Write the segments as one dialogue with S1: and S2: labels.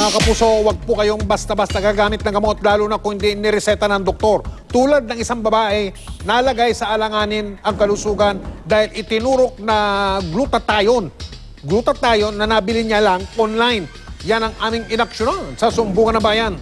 S1: Mga kapuso, wag po kayong basta-basta gagamit ng gamot lalo na kung hindi nireseta ng doktor. Tulad ng isang babae, nalagay sa alanganin ang kalusugan dahil itinurok na glutathione. Glutathione na nabili niya lang online. Yan ang aming inaksyonan sa Sumbungan ng Bayan.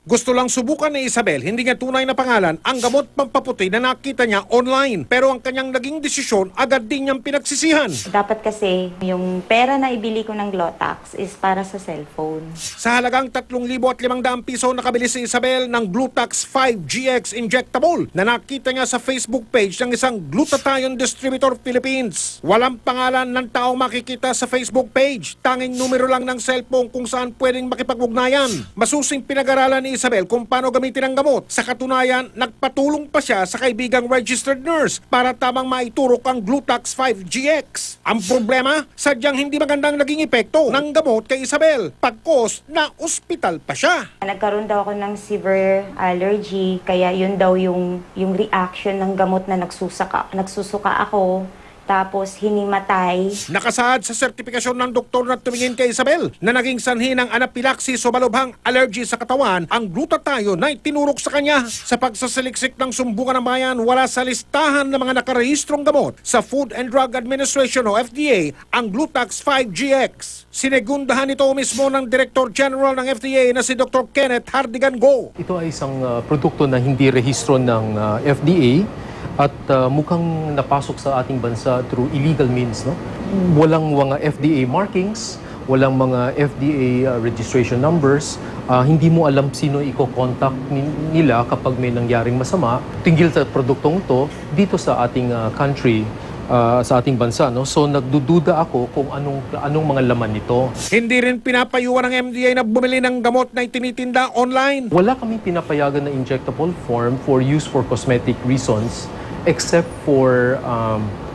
S1: Gusto lang subukan ni Isabel, hindi niya tunay na pangalan, ang gamot pampaputi na nakita niya online. Pero ang kanyang naging desisyon, agad din niyang pinagsisihan.
S2: Dapat kasi yung pera na ibili ko ng Glotax is para sa cellphone.
S1: Sa halagang 3,500 piso, nakabili si Isabel ng Glutax 5GX Injectable na nakita niya sa Facebook page ng isang Glutathione Distributor Philippines. Walang pangalan ng taong makikita sa Facebook page. Tanging numero lang ng cellphone kung saan pwedeng makipag-ugnayan. Masusing pinag-aralan ni Isabel kung paano gamitin ang gamot. Sa katunayan, nagpatulong pa siya sa kaibigang registered nurse para tamang maiturok ang Glutax 5GX. Ang problema, sadyang hindi magandang naging epekto ng gamot kay Isabel. Pagkos na ospital pa siya.
S2: Nagkaroon daw ako ng severe allergy, kaya yun daw yung reaction ng gamot na nagsusuka ako. Tapos hinimatay.
S1: Nakasaad sa sertipikasyon ng doktor na tumingin kay Isabel na naging sanhi ng anaphylactic o malubhang allergy sa katawan ang glutathione na itinurok sa kanya. Sa pagsasaliksik ng Sumbungan ng Bayan, wala sa listahan ng mga nakarehistrong gamot sa Food and Drug Administration o FDA ang Glutax 5GX. Sinegundahan ito mismo ng Director General ng FDA na si Dr. Kenneth Hardigan Go.
S3: Ito ay isang produkto na hindi rehistro ng FDA at mukhang napasok sa ating bansa through illegal means. No? Walang mga FDA markings, walang mga FDA registration numbers. Hindi mo alam sino i-contact nila kapag may nangyaring masama tingil sa produktong ito dito sa ating country. Sa ating bansa, no? So nagdududa ako kung anong mga laman nito.
S1: Hindi rin pinapayuhan ng MDA na bumili ng gamot na itinitinda online.
S3: Wala kaming pinapayagan na injectable form for use for cosmetic reasons except for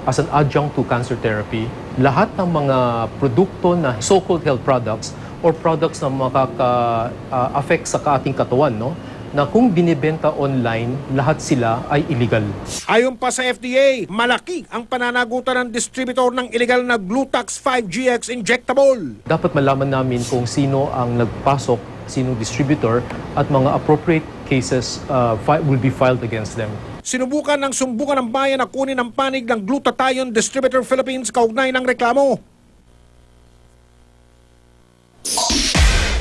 S3: as an adjunct to cancer therapy. Lahat ng mga produkto na so-called health products or products na makaka-affect sa ating katawan, no? Na kung binibenta online, lahat sila ay illegal.
S1: Ayon pa sa FDA, malaki ang pananagutan ng distributor ng illegal na Glutax 5GX Injectable.
S3: Dapat malaman namin kung sino ang nagpasok, sinong distributor, at mga appropriate cases will be filed against them.
S1: Sinubukan ng Sumbungan ng Bayan na kunin ang panig ng Glutathione Distributor Philippines kaugnay ng reklamo.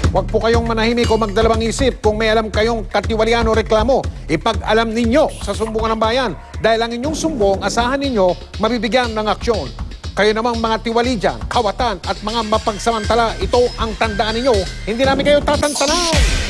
S1: Huwag po kayong manahimik o magdalawang isip kung may alam kayong katiwalian o reklamo. Ipag-alam ninyo sa Sumbungan ng Bayan dahil ang inyong sumbong, asahan ninyo, mabibigyan ng aksyon. Kayo namang mga tiwali dyan, kawatan at mga mapagsamantala, ito ang tandaan ninyo. Hindi namin kayo tatantanan.